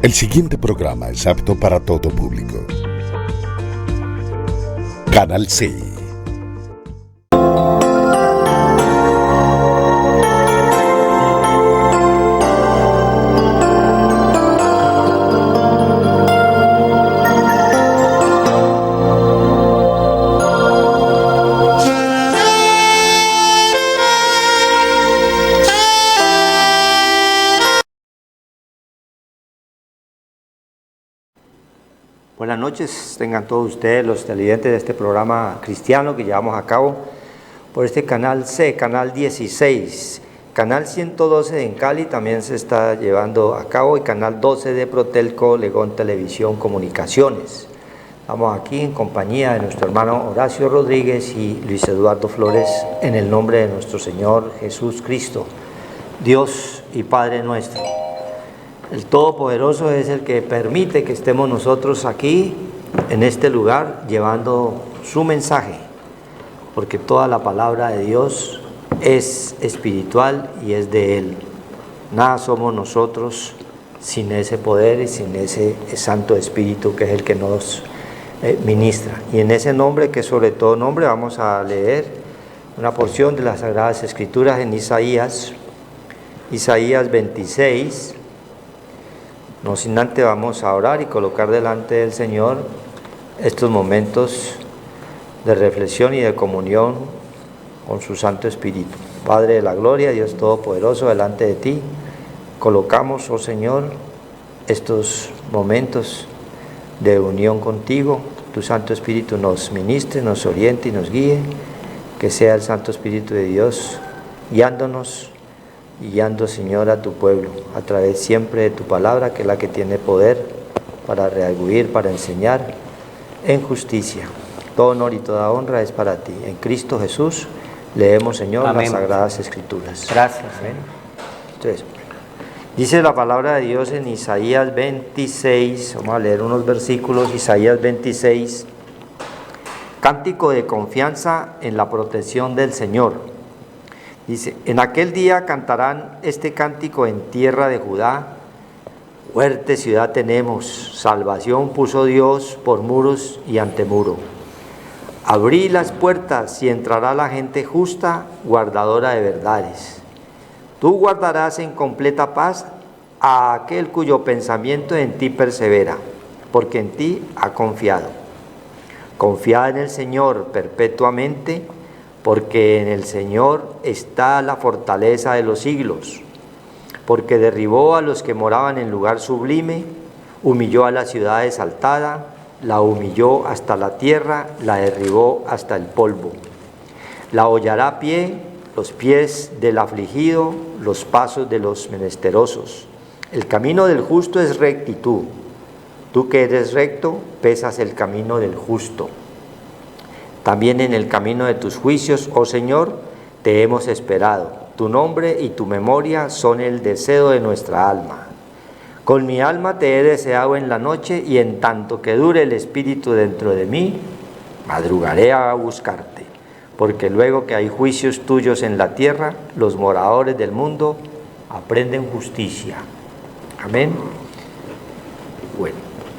El siguiente programa es apto para todo público. Canal C. Buenas noches, tengan todos ustedes los televidentes de este programa cristiano que llevamos a cabo por este canal C, canal 16, canal 112 en Cali también se está llevando a cabo y canal 12 de Protelco, Legón Televisión Comunicaciones. Estamos aquí en compañía de nuestro hermano Horacio Rodríguez y Luis Eduardo Flores en el nombre de nuestro Señor Jesús Cristo, Dios y Padre nuestro. El Todopoderoso es el que permite que estemos nosotros aquí, en este lugar, llevando su mensaje, porque toda la palabra de Dios es espiritual y es de Él. Nada somos nosotros sin ese poder y sin ese Santo Espíritu que es el que nos ministra. Y en ese nombre, que sobre todo nombre, vamos a leer una porción de las Sagradas Escrituras en Isaías 26. No sin antes vamos a orar y colocar delante del Señor estos momentos de reflexión y de comunión con su Santo Espíritu. Padre de la gloria, Dios Todopoderoso, delante de ti colocamos, oh Señor, estos momentos de unión contigo. Tu Santo Espíritu nos ministre, nos oriente y nos guíe. Que sea el Santo Espíritu de Dios guiándonos y guiando, Señor, a tu pueblo, a través siempre de tu palabra, que es la que tiene poder para redarguir, para enseñar en justicia. Todo honor y toda honra es para ti. En Cristo Jesús leemos, Señor, Amén. Las Sagradas Escrituras. Gracias. Amén. Entonces, dice la palabra de Dios en Isaías 26, vamos a leer unos versículos, Isaías 26, cántico de confianza en la protección del Señor. Dice, en aquel día cantarán este cántico en tierra de Judá: fuerte ciudad tenemos, salvación puso Dios por muros y antemuro. Abrí las puertas y entrará la gente justa, guardadora de verdades. Tú guardarás en completa paz a aquel cuyo pensamiento en ti persevera, porque en ti ha confiado. Confiad en el Señor perpetuamente, porque en el Señor está la fortaleza de los siglos, porque derribó a los que moraban en lugar sublime, humilló a la ciudad exaltada, la humilló hasta la tierra, la derribó hasta el polvo. La hollará a pie, los pies del afligido, los pasos de los menesterosos. El camino del justo es rectitud. Tú que eres recto, pesas el camino del justo. También en el camino de tus juicios, oh Señor, te hemos esperado. Tu nombre y tu memoria son el deseo de nuestra alma. Con mi alma te he deseado en la noche, y en tanto que dure el espíritu dentro de mí, madrugaré a buscarte. Porque luego que hay juicios tuyos en la tierra, los moradores del mundo aprenden justicia. Amén. Bueno,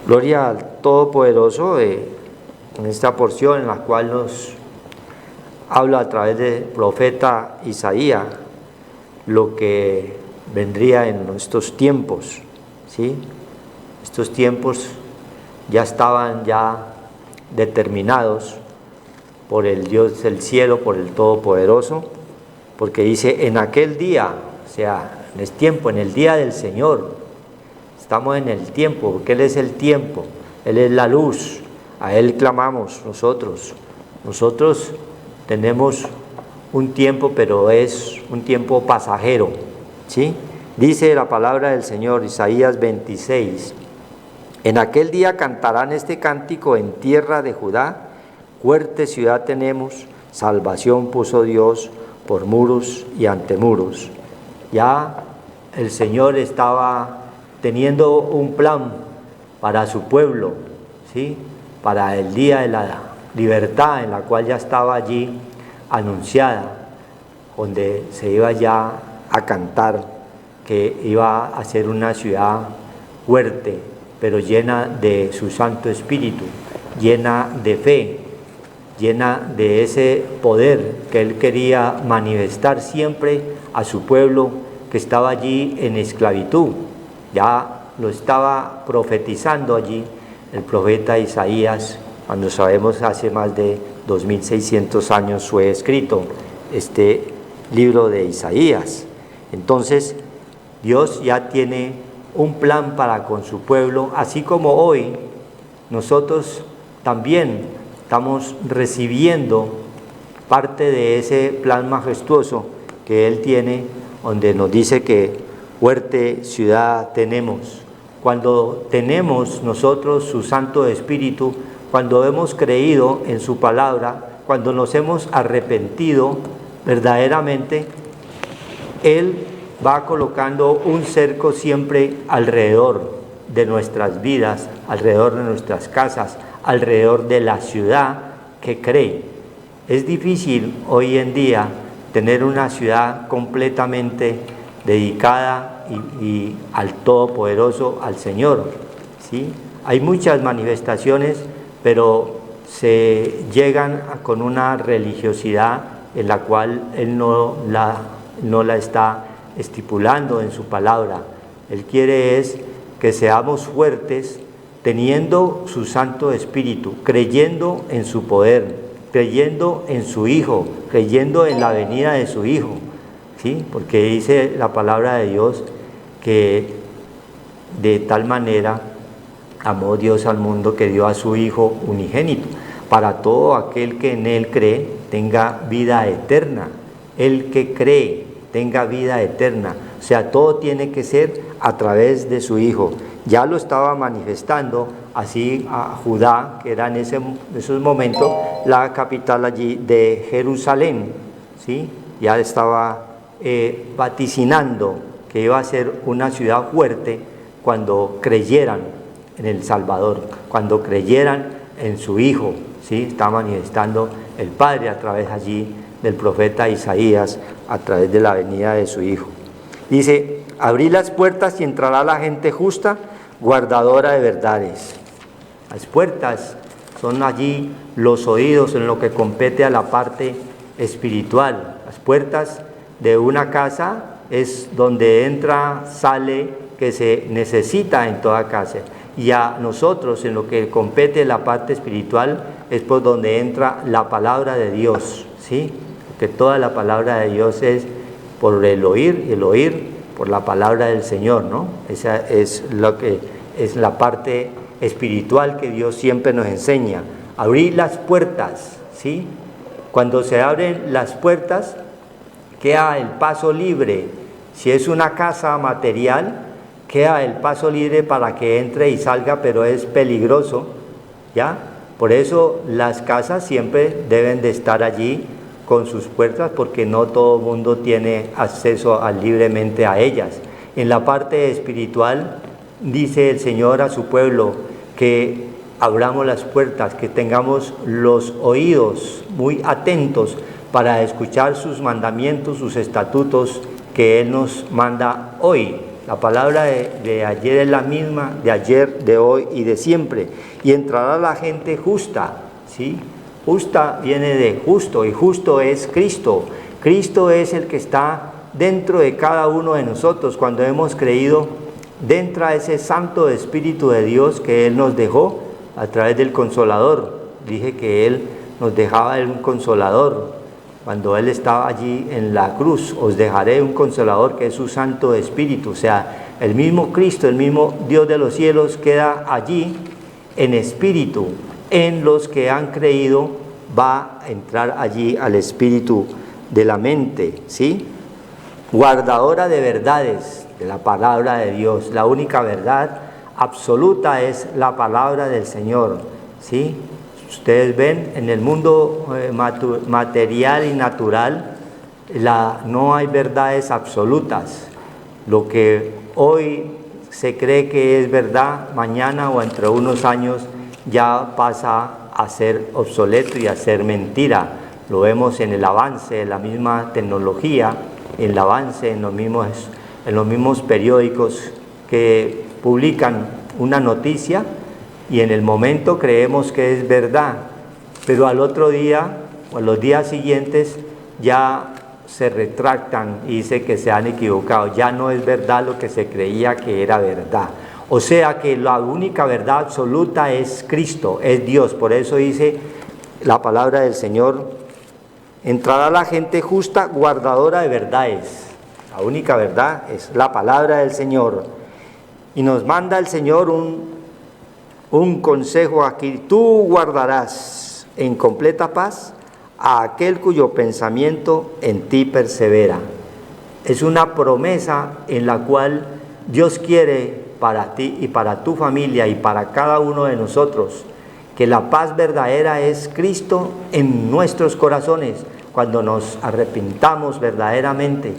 gloria al Todopoderoso en esta porción en la cual nos habla a través del profeta Isaías lo que vendría en estos tiempos, ¿sí? Estos tiempos ya estaban determinados por el Dios del cielo, por el Todopoderoso, porque dice en aquel día, o sea, en este tiempo, en el día del Señor, estamos en el tiempo, porque Él es el tiempo, Él es la luz. A Él clamamos nosotros. Nosotros tenemos un tiempo, pero es un tiempo pasajero, ¿sí? Dice la palabra del Señor, Isaías 26. En aquel día cantarán este cántico en tierra de Judá: fuerte ciudad tenemos, salvación puso Dios por muros y antemuros. Ya el Señor estaba teniendo un plan para su pueblo, ¿sí? Para el día de la libertad, en la cual ya estaba allí anunciada, donde se iba ya a cantar que iba a ser una ciudad fuerte, pero llena de su Santo Espíritu, llena de fe, llena de ese poder que Él quería manifestar siempre a su pueblo que estaba allí en esclavitud. Ya lo estaba profetizando allí el profeta Isaías, cuando sabemos hace más de 2600 años fue escrito este libro de Isaías. Entonces, Dios ya tiene un plan para con su pueblo, así como hoy nosotros también estamos recibiendo parte de ese plan majestuoso que Él tiene, donde nos dice que fuerte ciudad tenemos. Cuando tenemos nosotros su Santo Espíritu, cuando hemos creído en su palabra, cuando nos hemos arrepentido verdaderamente, Él va colocando un cerco siempre alrededor de nuestras vidas, alrededor de nuestras casas, alrededor de la ciudad que cree. Es difícil hoy en día tener una ciudad completamente dedicada y al Todopoderoso, al Señor, ¿sí? Hay muchas manifestaciones, pero se llegan con una religiosidad en la cual Él no la está estipulando en su palabra. Él quiere es que seamos fuertes, teniendo su Santo Espíritu, creyendo en su poder, creyendo en su Hijo, creyendo en la venida de su Hijo, ¿sí? Porque dice la palabra de Dios que de tal manera amó Dios al mundo que dio a su Hijo unigénito, para todo aquel que en Él cree tenga vida eterna. El que cree tenga vida eterna. O sea, todo tiene que ser a través de su Hijo. Ya lo estaba manifestando así a Judá, que era en esos momentos la capital allí de Jerusalén, ¿sí? Ya estaba vaticinando que iba a ser una ciudad fuerte cuando creyeran en el Salvador, cuando creyeran en su Hijo, ¿sí? Está manifestando el Padre a través allí del profeta Isaías, a través de la venida de su Hijo. Dice, abrí las puertas y entrará la gente justa, guardadora de verdades. Las puertas son allí los oídos en lo que compete a la parte espiritual. Las puertas de una casa es donde entra, sale, que se necesita en toda casa. Y a nosotros en lo que compete la parte espiritual es por donde entra la palabra de Dios, ¿sí? Porque toda la palabra de Dios es por el oír por la palabra del Señor, ¿no? Esa es lo que es la parte espiritual que Dios siempre nos enseña. Abrir las puertas, ¿sí? Cuando se abren las puertas, queda el paso libre. Si es una casa material, queda el paso libre para que entre y salga, pero es peligroso, ¿ya? Por eso las casas siempre deben de estar allí con sus puertas, porque no todo el mundo tiene acceso libremente a ellas. En la parte espiritual, dice el Señor a su pueblo que abramos las puertas, que tengamos los oídos muy atentos para escuchar sus mandamientos, sus estatutos que Él nos manda hoy. La palabra de ayer es la misma, de ayer, de hoy y de siempre. Y entrará la gente justa, ¿sí? Justa viene de justo, y justo es Cristo. Cristo es el que está dentro de cada uno de nosotros. Cuando hemos creído, dentro de ese Santo Espíritu de Dios que Él nos dejó a través del Consolador. Dije que Él nos dejaba un Consolador. Cuando Él estaba allí en la cruz, os dejaré un Consolador que es su Santo Espíritu. O sea, el mismo Cristo, el mismo Dios de los cielos queda allí en espíritu. En los que han creído va a entrar allí al espíritu de la mente, ¿sí? Guardadora de verdades, de la palabra de Dios. La única verdad absoluta es la palabra del Señor, ¿sí? Ustedes ven, en el mundo material y natural no hay verdades absolutas. Lo que hoy se cree que es verdad, mañana o entre unos años ya pasa a ser obsoleto y a ser mentira. Lo vemos en el avance de la misma tecnología, en el avance en los mismos periódicos que publican una noticia y en el momento creemos que es verdad, pero al otro día o a los días siguientes ya se retractan y dicen que se han equivocado, ya no es verdad lo que se creía que era verdad. O sea que la única verdad absoluta es Cristo, es Dios. Por eso dice la palabra del Señor: entrará la gente justa, guardadora de verdades. La única verdad es la palabra del Señor. Y nos manda el Señor un consejo aquí: tú guardarás en completa paz a aquel cuyo pensamiento en ti persevera. Es una promesa en la cual Dios quiere para ti y para tu familia y para cada uno de nosotros, que la paz verdadera es Cristo en nuestros corazones, cuando nos arrepintamos verdaderamente,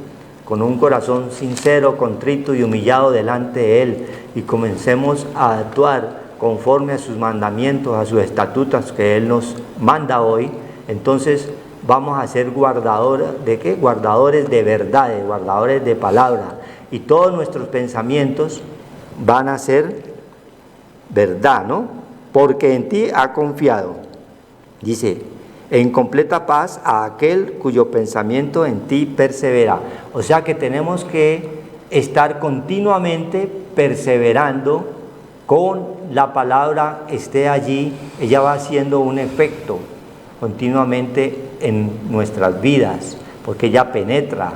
con un corazón sincero, contrito y humillado delante de Él, y comencemos a actuar conforme a sus mandamientos, a sus estatutos que Él nos manda hoy. Entonces vamos a ser guardadores ¿de qué? Guardadores de verdades, guardadores de palabra, y todos nuestros pensamientos van a ser verdad, ¿no? Porque en ti ha confiado. Dice: en completa paz a aquel cuyo pensamiento en ti persevera. O sea que tenemos que estar continuamente perseverando con la palabra, esté allí, ella va haciendo un efecto continuamente en nuestras vidas, porque ella penetra,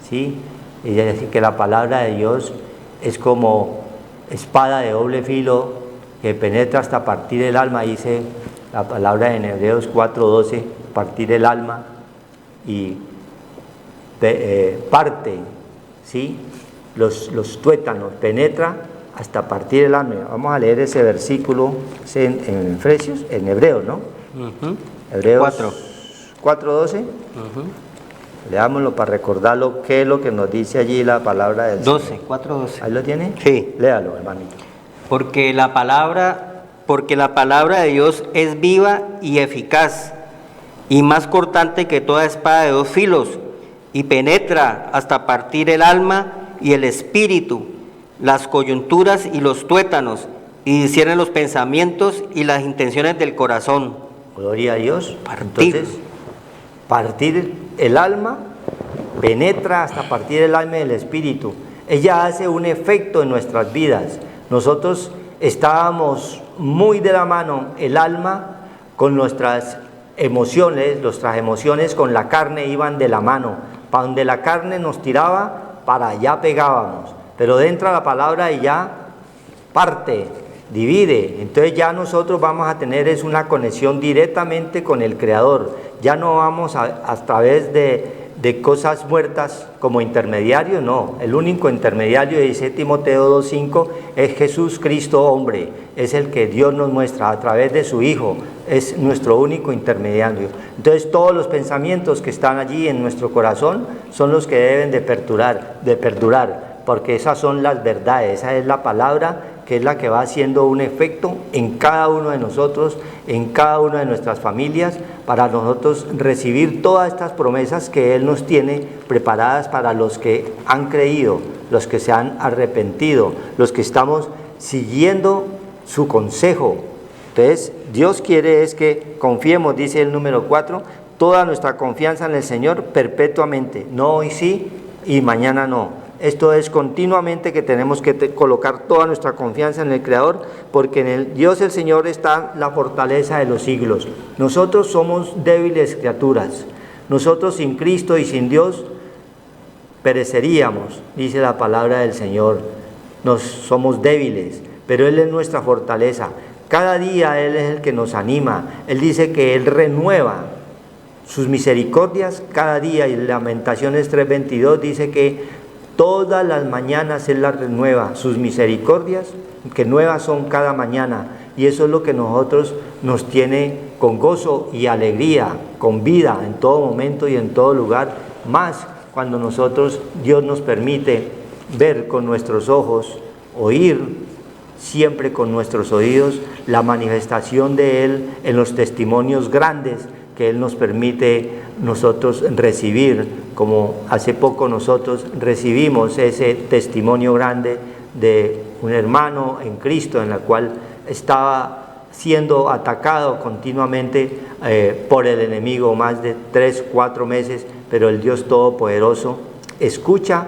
¿sí? Ella dice que la palabra de Dios es como espada de doble filo que penetra hasta partir el alma, dice la palabra en Hebreos 4:12, partir el alma y parte, ¿sí? Los tuétanos, penetra hasta partir el alma. Vamos a leer ese versículo en Efesios, en Hebreos, ¿no? Hebreos 4:12. Leámoslo para recordarlo, qué es lo que nos dice allí la palabra del Señor. 4:12. ¿Ahí lo tiene? Sí. Léalo, hermanito. Porque la palabra de Dios es viva y eficaz, y más cortante que toda espada de dos filos, y penetra hasta partir el alma y el espíritu, las coyunturas y los tuétanos, y discierne los pensamientos y las intenciones del corazón. Gloria a Dios. Partir. Entonces, partir el alma, penetra hasta partir el alma y el espíritu. Ella hace un efecto en nuestras vidas. Nosotros estábamos muy de la mano, el alma con nuestras emociones con la carne iban de la mano. Para donde la carne nos tiraba, para allá pegábamos. Pero entra la palabra y ya parte, divide. Entonces ya nosotros vamos a tener es una conexión directamente con el Creador. Ya no vamos a través de cosas muertas como intermediario, no. El único intermediario, dice Timoteo 2:5, es Jesús Cristo hombre. Es el que Dios nos muestra a través de su Hijo. Es nuestro único intermediario. Entonces todos los pensamientos que están allí en nuestro corazón son los que deben de perdurar, porque esas son las verdades, esa es la palabra que es la que va haciendo un efecto en cada uno de nosotros, en cada una de nuestras familias, para nosotros recibir todas estas promesas que Él nos tiene preparadas para los que han creído, los que se han arrepentido, los que estamos siguiendo su consejo. Entonces, Dios quiere es que confiemos, dice el número 4, toda nuestra confianza en el Señor perpetuamente, no hoy sí y mañana no. Esto es continuamente que tenemos que colocar toda nuestra confianza en el Creador, porque en el Dios el Señor está la fortaleza de los siglos. Nosotros somos débiles criaturas. Nosotros sin Cristo y sin Dios pereceríamos, dice la palabra del Señor. Somos débiles, pero Él es nuestra fortaleza. Cada día Él es el que nos anima. Él dice que Él renueva sus misericordias cada día, y Lamentaciones 3:22 dice que todas las mañanas Él las renueva, sus misericordias, que nuevas son cada mañana. Y eso es lo que nosotros nos tiene con gozo y alegría, con vida en todo momento y en todo lugar. Más cuando Dios nos permite ver con nuestros ojos, oír siempre con nuestros oídos la manifestación de Él en los testimonios grandes que Él nos permite nosotros recibir, como hace poco nosotros recibimos ese testimonio grande de un hermano en Cristo, en la cual estaba siendo atacado continuamente por el enemigo más de 3-4 meses, pero el Dios Todopoderoso escucha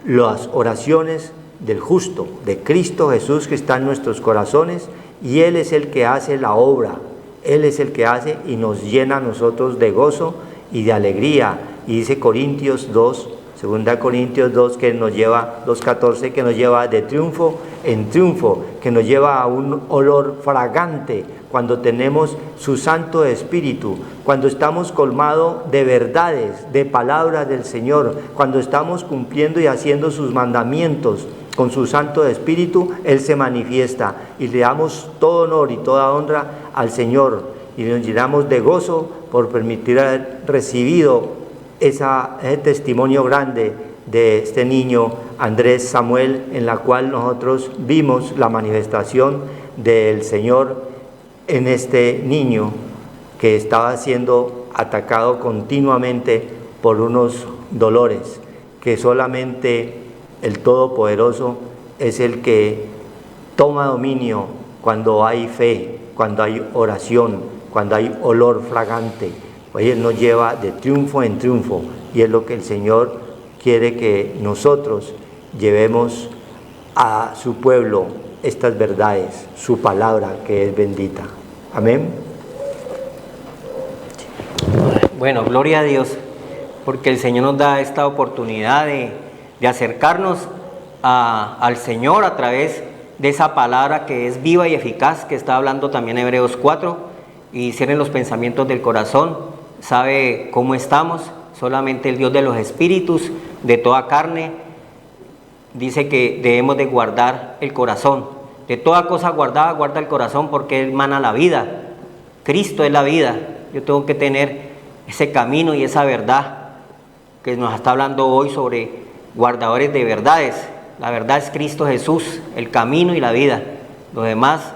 las oraciones del justo, de Cristo Jesús, que está en nuestros corazones, y Él es el que hace la obra, Él es el que hace y nos llena a nosotros de gozo y de alegría. Y dice Corintios 2, 2 Corintios 2, que nos lleva, 2:14, que nos lleva de triunfo en triunfo, que nos lleva a un olor fragante cuando tenemos su Santo Espíritu, cuando estamos colmados de verdades, de palabras del Señor, cuando estamos cumpliendo y haciendo sus mandamientos con su Santo Espíritu. Él se manifiesta y le damos todo honor y toda honra al Señor, y nos llenamos de gozo por permitir haber recibido ese testimonio grande de este niño Andrés Samuel, en la cual nosotros vimos la manifestación del Señor en este niño que estaba siendo atacado continuamente por unos dolores, que solamente el Todopoderoso es el que toma dominio cuando hay fe, cuando hay oración, cuando hay olor fragante. Pues Él nos lleva de triunfo en triunfo, y es lo que el Señor quiere que nosotros llevemos a su pueblo, estas verdades, su palabra que es bendita. Amén. Bueno, gloria a Dios, porque el Señor nos da esta oportunidad de acercarnos al Señor a través de esa palabra que es viva y eficaz, que está hablando también Hebreos 4, y cierren los pensamientos del corazón. Sabe cómo estamos, solamente el Dios de los espíritus, de toda carne, dice que debemos de guardar el corazón. De toda cosa guardada, guarda el corazón, porque Él emana la vida. Cristo es la vida. Yo tengo que tener ese camino y esa verdad que nos está hablando hoy sobre guardadores de verdades. La verdad es Cristo Jesús, el camino y la vida. Lo demás,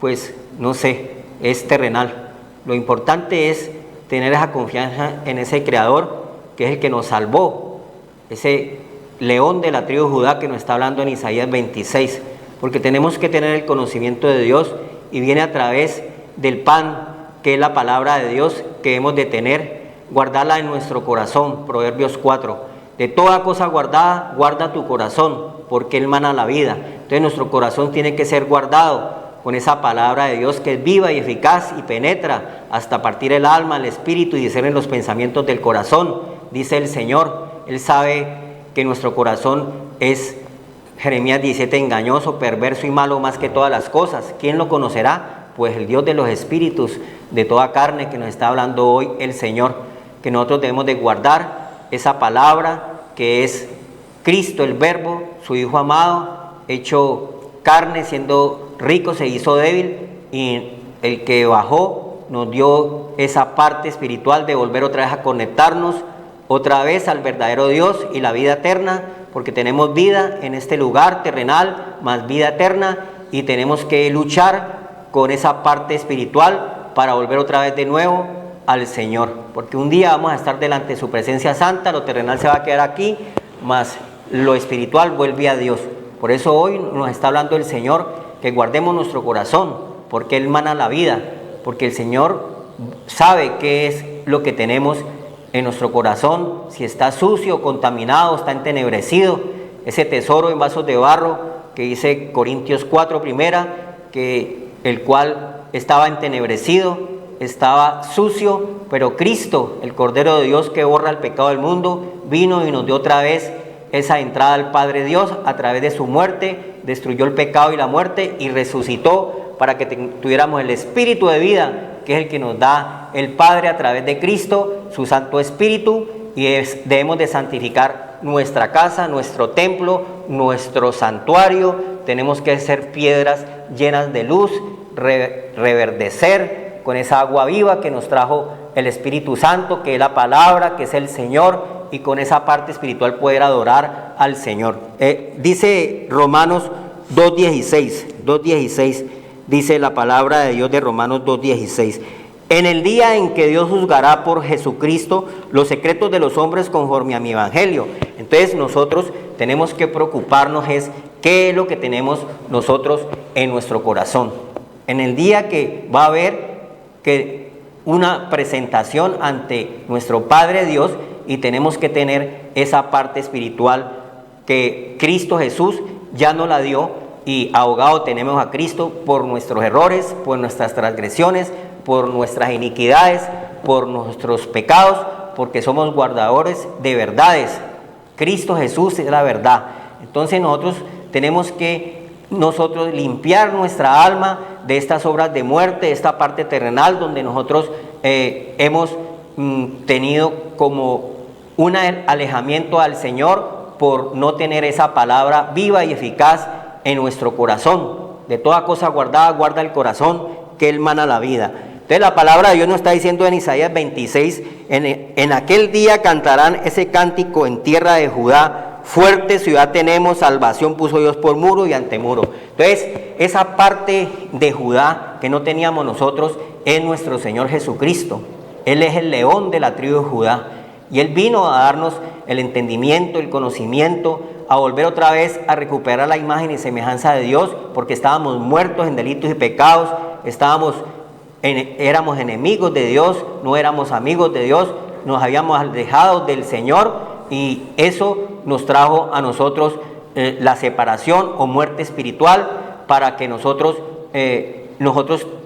pues no sé, es terrenal. Lo importante es tener esa confianza en ese Creador, que es el que nos salvó, ese león de la tribu de Judá que nos está hablando en Isaías 26, porque tenemos que tener el conocimiento de Dios, y viene a través del pan, que es la palabra de Dios, que hemos de tener, guardarla en nuestro corazón. Proverbios 4, de toda cosa guardada, guarda tu corazón, porque Él emana la vida. Entonces nuestro corazón tiene que ser guardado con esa palabra de Dios, que es viva y eficaz y penetra hasta partir el alma, el espíritu, y discerne los pensamientos del corazón. Dice el Señor, Él sabe que nuestro corazón es, Jeremías 17, engañoso, perverso y malo más que todas las cosas. ¿Quién lo conocerá? Pues el Dios de los espíritus, de toda carne, que nos está hablando hoy el Señor, que nosotros debemos de guardar esa palabra que es Cristo, el Verbo, su Hijo amado, hecho carne, siendo rico se hizo débil, y el que bajó nos dio esa parte espiritual de volver otra vez a conectarnos otra vez al verdadero Dios y la vida eterna, porque tenemos vida en este lugar terrenal, más vida eterna, y tenemos que luchar con esa parte espiritual para volver otra vez de nuevo al Señor, porque un día vamos a estar delante de su presencia santa. Lo terrenal se va a quedar aquí, más lo espiritual vuelve a Dios. Por eso hoy nos está hablando el Señor, que guardemos nuestro corazón, porque Él emana la vida, porque el Señor sabe qué es lo que tenemos en nuestro corazón, si está sucio, contaminado, está entenebrecido, ese tesoro en vasos de barro que dice Corintios 4, primera, que el cual estaba entenebrecido, estaba sucio, pero Cristo, el Cordero de Dios que borra el pecado del mundo, vino y nos dio otra vez esa entrada al Padre Dios a través de su muerte, destruyó el pecado y la muerte y resucitó para que tuviéramos el Espíritu de vida, que es el que nos da el Padre a través de Cristo, su Santo Espíritu, y debemos de santificar nuestra casa, nuestro templo, nuestro santuario. Tenemos que ser piedras llenas de luz, reverdecer con esa agua viva que nos trajo el Espíritu Santo, que es la palabra, que es el Señor, y con esa parte espiritual poder adorar al Señor. Dice Romanos 2.16, dice la palabra de Dios de Romanos 2.16: en el día en que Dios juzgará por Jesucristo los secretos de los hombres conforme a mi evangelio. Entonces nosotros tenemos que preocuparnos es ¿Qué es lo que tenemos nosotros en nuestro corazón? En el día que va a haber que una presentación ante nuestro Padre Dios, y tenemos que tener esa parte espiritual que Cristo Jesús ya nos la dio, y ahogado tenemos a Cristo por nuestros errores, por nuestras transgresiones, por nuestras iniquidades, por nuestros pecados, porque somos guardadores de verdades. Cristo Jesús es la verdad. Entonces nosotros tenemos que limpiar nuestra alma de estas obras de muerte, de esta parte terrenal donde nosotros hemos tenido como un alejamiento al Señor por no tener esa palabra viva y eficaz en nuestro corazón. De toda cosa guardada, guarda el corazón, que Él mana la vida. Entonces la palabra de Dios nos está diciendo en Isaías 26, en aquel día cantarán ese cántico en tierra de Judá: fuerte ciudad tenemos, salvación puso Dios por muro y antemuro. Entonces esa parte de Judá que no teníamos nosotros es nuestro Señor Jesucristo. Él es el león de la tribu de Judá, y Él vino a darnos el entendimiento, el conocimiento, a volver otra vez a recuperar la imagen y semejanza de Dios, porque estábamos muertos en delitos y pecados, éramos enemigos de Dios, no éramos amigos de Dios, nos habíamos alejado del Señor, y eso nos trajo a nosotros la separación o muerte espiritual, para que nosotros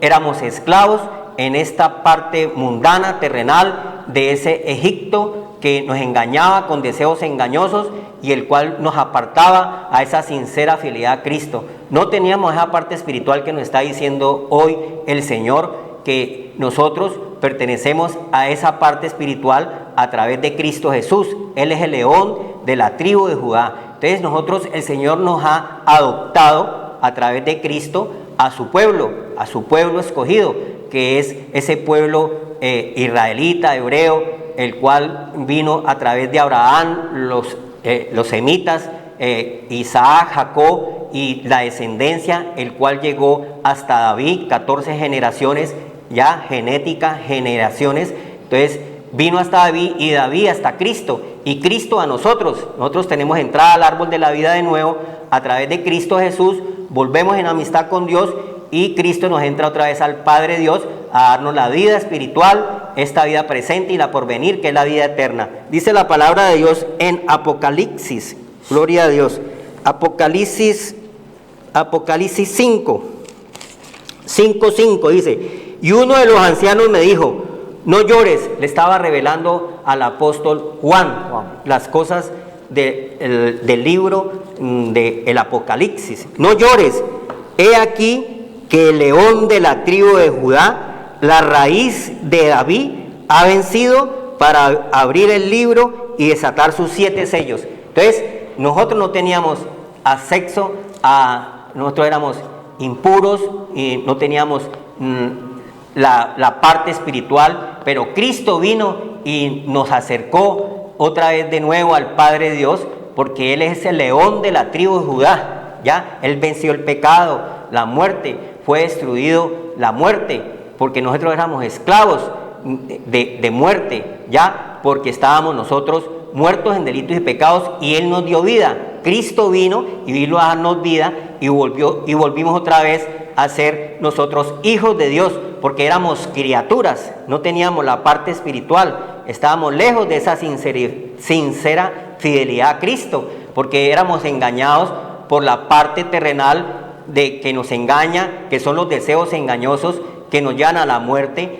éramos esclavos en esta parte mundana, terrenal, de ese Egipto que nos engañaba con deseos engañosos, y el cual nos apartaba a esa sincera fidelidad a Cristo. No teníamos esa parte espiritual que nos está diciendo hoy el Señor, que nosotros pertenecemos a esa parte espiritual a través de Cristo Jesús. Él es el león de la tribu de Judá. Entonces nosotros, el Señor nos ha adoptado a través de Cristo a su pueblo escogido, que es ese pueblo israelita, hebreo, el cual vino a través de Abraham, los semitas, Isaac, Jacob y la descendencia, el cual llegó hasta David, 14 generaciones, ya genética, generaciones. Entonces vino hasta David, y David hasta Cristo, y Cristo a nosotros. Nosotros tenemos entrada al árbol de la vida de nuevo a través de Cristo Jesús, volvemos en amistad con Dios, y Cristo nos entra otra vez al Padre Dios a darnos la vida espiritual, esta vida presente y la porvenir, que es la vida eterna. Dice la palabra de Dios en Apocalipsis, gloria a Dios, Apocalipsis 5:5 dice: y uno de los ancianos me dijo, no llores. Le estaba revelando al apóstol Juan las cosas del libro del Apocalipsis. No llores, he aquí que el león de la tribu de Judá, la raíz de David, ha vencido para abrir el libro y desatar sus 7 sellos. Entonces nosotros no teníamos acceso nosotros éramos impuros y no teníamos la parte espiritual, pero Cristo vino y nos acercó otra vez de nuevo al Padre Dios, porque Él es el león de la tribu de Judá. Ya Él venció el pecado, la muerte, fue destruido la muerte, porque nosotros éramos esclavos de muerte, ya, porque estábamos nosotros muertos en delitos y pecados, y Él nos dio vida. Cristo vino y vino a darnos vida, y volvimos otra vez a ser nosotros hijos de Dios, porque éramos criaturas, no teníamos la parte espiritual, estábamos lejos de esa sincera fidelidad a Cristo, porque éramos engañados por la parte terrenal de que nos engaña, que son los deseos engañosos que nos llevan a la muerte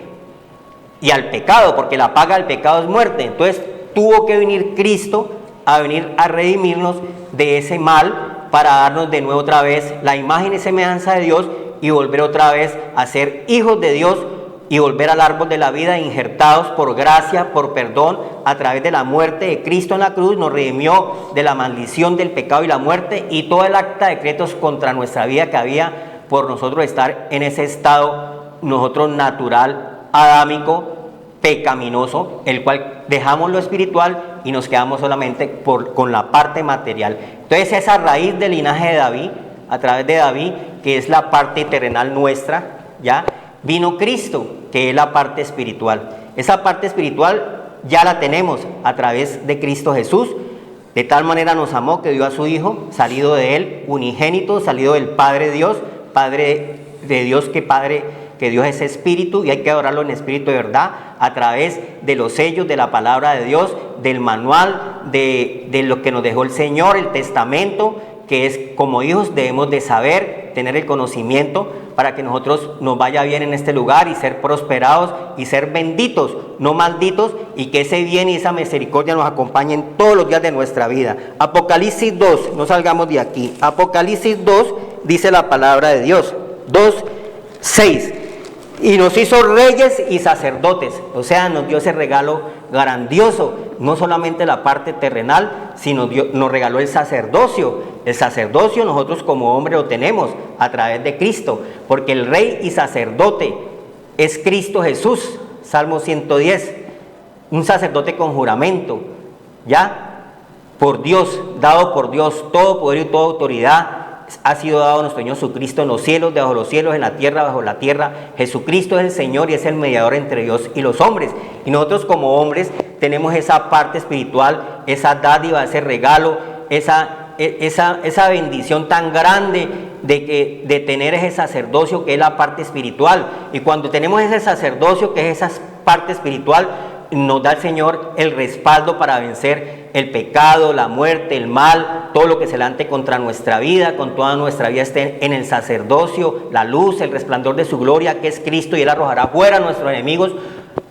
y al pecado, porque la paga del pecado es muerte. Entonces tuvo que venir Cristo a venir a redimirnos de ese mal, para darnos de nuevo otra vez la imagen y semejanza de Dios, y volver otra vez a ser hijos de Dios, y volver al árbol de la vida, injertados por gracia, por perdón, a través de la muerte de Cristo en la cruz. Nos redimió de la maldición del pecado y la muerte, y todo el acta de decretos contra nuestra vida que había por nosotros estar en ese estado nosotros natural, adámico, pecaminoso, el cual dejamos lo espiritual y nos quedamos solamente con la parte material. Entonces esa raíz del linaje de David, a través de David, que es la parte terrenal nuestra, ya vino Cristo, que es la parte espiritual. Esa parte espiritual ya la tenemos a través de Cristo Jesús, De tal manera nos amó que dio a su Hijo, salido de Él, unigénito, salido del Padre Dios, Padre de Dios, que Dios es espíritu y hay que adorarlo en espíritu de verdad, a través de los sellos de la palabra de Dios, del manual, de lo que nos dejó el Señor, el testamento, que es como hijos debemos de saber, tener el conocimiento para que nosotros nos vaya bien en este lugar y ser prosperados y ser benditos, no malditos, y que ese bien y esa misericordia nos acompañen todos los días de nuestra vida. Apocalipsis 2, no salgamos de aquí. Apocalipsis 2 dice la palabra de Dios, 2:6. Y nos hizo reyes y sacerdotes, o sea, nos dio ese regalo grandioso, no solamente la parte terrenal, sino nos regaló el sacerdocio. El sacerdocio nosotros como hombres lo tenemos a través de Cristo, porque el rey y sacerdote es Cristo Jesús, Salmo 110, un sacerdote con juramento, ¿ya? Por Dios, dado por Dios, todo poder y toda autoridad ha sido dado a nuestro Señor Jesucristo en los cielos, debajo de los cielos, en la tierra, bajo la tierra. Jesucristo es el Señor y es el mediador entre Dios y los hombres. Y nosotros como hombres tenemos esa parte espiritual, esa dádiva, ese regalo, esa bendición tan grande de tener ese sacerdocio que es la parte espiritual. Y cuando tenemos ese sacerdocio que es esa parte espiritual, nos da el Señor el respaldo para vencer el pecado, la muerte, el mal, todo lo que se levante contra nuestra vida, con toda nuestra vida esté en el sacerdocio, la luz, el resplandor de su gloria, que es Cristo, y Él arrojará fuera a nuestros enemigos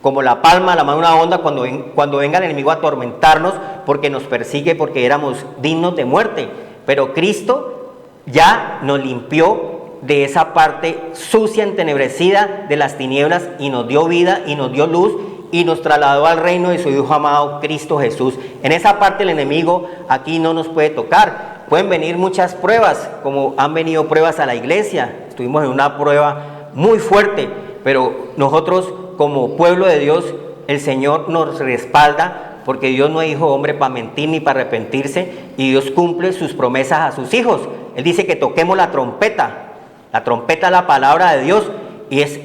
como la palma, la mano de una onda, cuando venga el enemigo a atormentarnos, porque nos persigue, porque éramos dignos de muerte. Pero Cristo ya nos limpió de esa parte sucia, entenebrecida de las tinieblas, y nos dio vida y nos dio luz, y nos trasladó al reino de su Hijo amado, Cristo Jesús. En esa parte el enemigo aquí no nos puede tocar. Pueden venir muchas pruebas, como han venido pruebas a la iglesia. Estuvimos en una prueba muy fuerte, pero nosotros como pueblo de Dios, el Señor nos respalda, porque Dios no es hijo de hombre para mentir ni para arrepentirse, y Dios cumple sus promesas a sus hijos. Él dice que toquemos la trompeta. La trompeta es la palabra de Dios, y es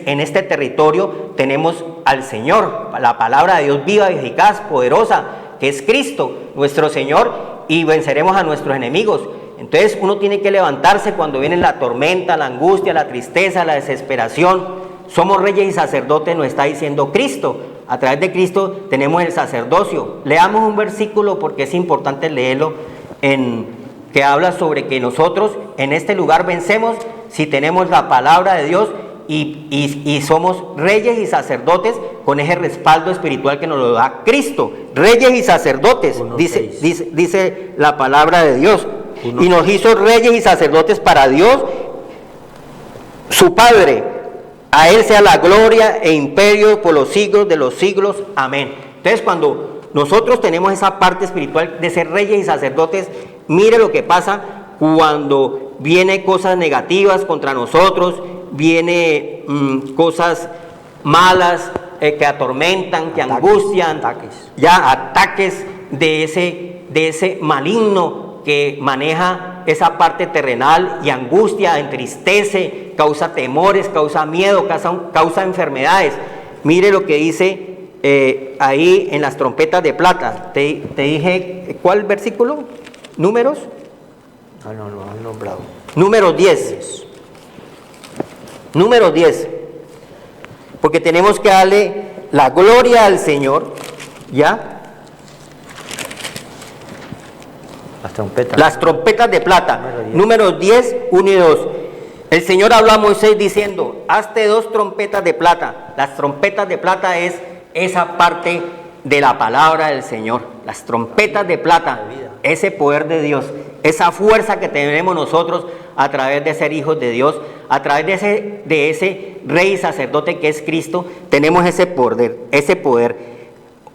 en este territorio tenemos al Señor, la palabra de Dios viva y eficaz, poderosa, que es Cristo, nuestro Señor, y venceremos a nuestros enemigos. Entonces uno tiene que levantarse cuando viene la tormenta, la angustia, la tristeza, la desesperación. Somos reyes y sacerdotes, nos está diciendo Cristo. A través de Cristo tenemos el sacerdocio. Leamos un versículo porque es importante leerlo, que habla sobre que nosotros en este lugar vencemos si tenemos la palabra de Dios y somos reyes y sacerdotes con ese respaldo espiritual que nos lo da Cristo. Reyes y sacerdotes, dice la palabra de Dios. Y nos hizo reyes y sacerdotes para Dios, su Padre. A Él sea la gloria e imperio por los siglos de los siglos. Amén. Entonces, cuando nosotros tenemos esa parte espiritual de ser reyes y sacerdotes, mire lo que pasa cuando viene cosas negativas contra nosotros, viene cosas malas que atormentan, que angustian, ataques de ese maligno que maneja esa parte terrenal y angustia, entristece, causa temores, causa miedo, causa enfermedades. Mire lo que dice ahí en las trompetas de plata. Te dije, ¿cuál versículo? ¿Números? No han nombrado. Número 10. Número 10. Porque tenemos que darle la gloria al Señor, ¿ya? Las trompetas de plata. Número 10, 1 y 2. El Señor habló a Moisés diciendo: hazte 2 trompetas de plata. Las trompetas de plata es esa parte de la palabra del Señor. Las trompetas de plata, ese poder de Dios, esa fuerza que tenemos nosotros a través de ser hijos de Dios, a través de ese rey y sacerdote que es Cristo, tenemos ese poder,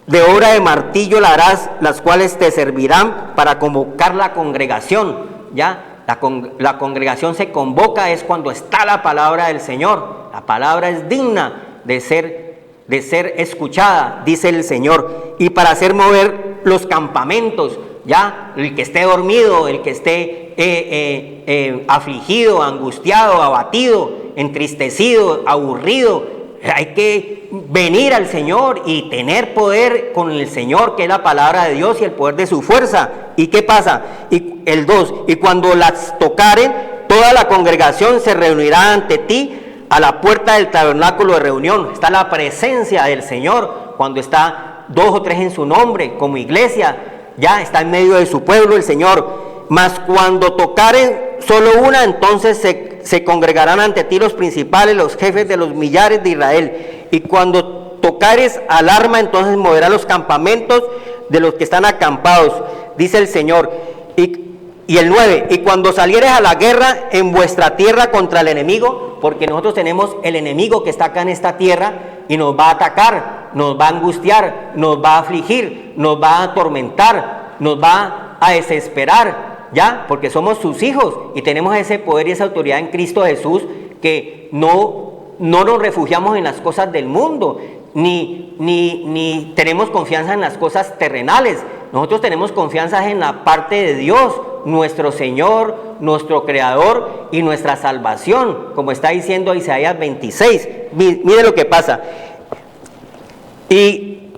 De obra de martillo la harás, las cuales te servirán para convocar la congregación. Ya, la congregación se convoca es cuando está la palabra del Señor. La palabra es digna de ser escuchada, dice el Señor. Y para hacer mover los campamentos, ya, el que esté dormido, el que esté afligido, angustiado, abatido, entristecido, aburrido, hay que venir al Señor y tener poder con el Señor, que es la palabra de Dios y el poder de su fuerza. ¿Y qué pasa? Y el 2, y cuando las tocaren, toda la congregación se reunirá ante ti a la puerta del tabernáculo de reunión. Está la presencia del Señor cuando está 2 o 3 en su nombre, como iglesia, ya está en medio de su pueblo el Señor. Mas cuando tocaren solo una, entonces se congregarán ante ti los principales, los jefes de los millares de Israel. Y cuando tocares alarma, entonces moverá los campamentos de los que están acampados, dice el Señor. Y el 9, y cuando salieres a la guerra en vuestra tierra contra el enemigo, porque nosotros tenemos el enemigo que está acá en esta tierra y nos va a atacar, nos va a angustiar, nos va a afligir, nos va a atormentar, nos va a desesperar, ¿ya? Porque somos sus hijos y tenemos ese poder y esa autoridad en Cristo Jesús, que no nos refugiamos en las cosas del mundo, ni tenemos confianza en las cosas terrenales. Nosotros tenemos confianza en la parte de Dios, nuestro Señor, nuestro Creador y nuestra salvación, como está diciendo Isaías 26. Mire lo que pasa. Y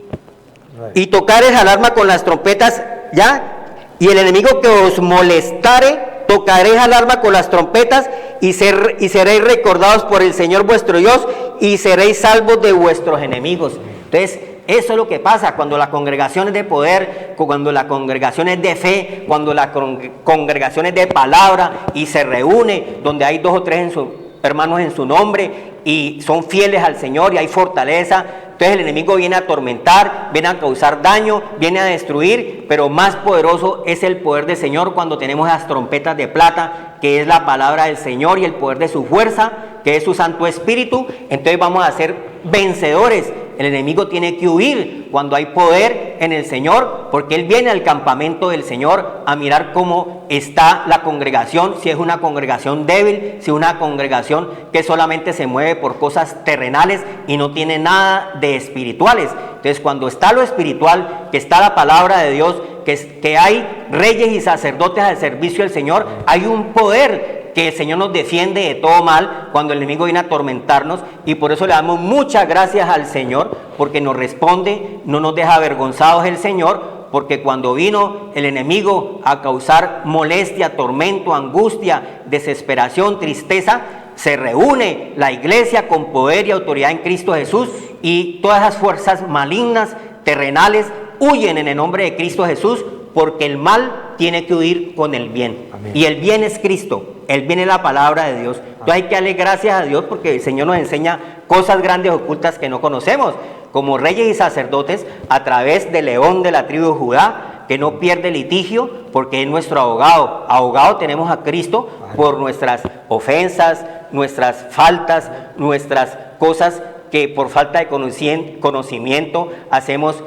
tocares alarma con las trompetas, ¿ya? Y el enemigo que os molestare, tocaréis alarma con las trompetas y seréis recordados por el Señor vuestro Dios y seréis salvos de vuestros enemigos. Entonces, eso es lo que pasa cuando la congregación es de poder, cuando la congregación es de fe, cuando la congregación es de palabra y se reúne, donde hay 2 o 3 hermanos en su nombre y son fieles al Señor y hay fortaleza. Entonces el enemigo viene a atormentar, viene a causar daño, viene a destruir, pero más poderoso es el poder del Señor cuando tenemos las trompetas de plata, que es la palabra del Señor y el poder de su fuerza, que es su Santo Espíritu. Entonces vamos a ser vencedores. El enemigo tiene que huir cuando hay poder en el Señor, porque Él viene al campamento del Señor a mirar cómo está la congregación, si es una congregación débil, si es una congregación que solamente se mueve por cosas terrenales y no tiene nada de espirituales. Entonces, cuando está lo espiritual, que está la palabra de Dios, que hay reyes y sacerdotes al servicio del Señor, hay un poder que el Señor nos defiende de todo mal cuando el enemigo viene a atormentarnos, y por eso le damos muchas gracias al Señor, porque nos responde, no nos deja avergonzados el Señor, porque cuando vino el enemigo a causar molestia, tormento, angustia, desesperación, tristeza, se reúne la iglesia con poder y autoridad en Cristo Jesús, y todas esas fuerzas malignas, terrenales, huyen en el nombre de Cristo Jesús, porque el mal tiene que huir con el bien. Amén. Y el bien es Cristo, el bien es la palabra de Dios. Entonces hay que darle gracias a Dios porque el Señor nos enseña cosas grandes ocultas que no conocemos, como reyes y sacerdotes a través de León de la tribu de Judá, que no pierde litigio porque es nuestro abogado. Abogado tenemos a Cristo por nuestras ofensas, nuestras faltas, nuestras cosas que por falta de conocimiento hacemos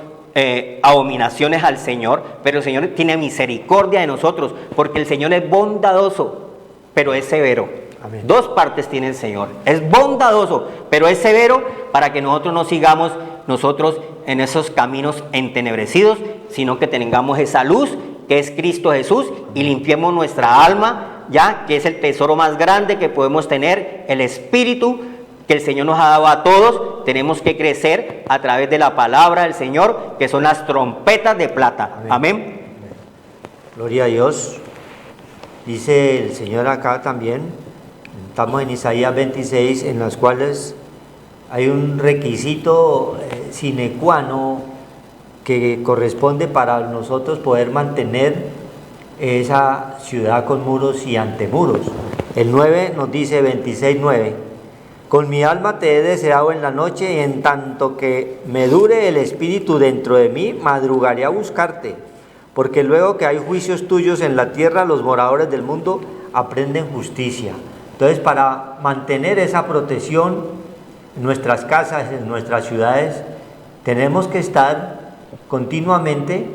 abominaciones al Señor, pero el Señor tiene misericordia de nosotros, porque el Señor es bondadoso, pero es severo. Amén. 2 partes tiene el Señor, es bondadoso, pero es severo, para que nosotros no sigamos en esos caminos entenebrecidos, sino que tengamos esa luz que es Cristo Jesús, y limpiemos nuestra alma, ya que es el tesoro más grande que podemos tener, el Espíritu que el Señor nos ha dado a todos. Tenemos que crecer a través de la palabra del Señor, que son las trompetas de plata. Amén. Amén. Gloria a Dios. Dice el Señor acá también, estamos en Isaías 26, en las cuales hay un requisito sine qua non que corresponde para nosotros poder mantener esa ciudad con muros y antemuros. El 9 nos dice, 26:9, con mi alma te he deseado en la noche, y en tanto que me dure el espíritu dentro de mí, madrugaré a buscarte, porque luego que hay juicios tuyos en la tierra, los moradores del mundo aprenden justicia. Entonces, para mantener esa protección en nuestras casas, en nuestras ciudades, tenemos que estar continuamente,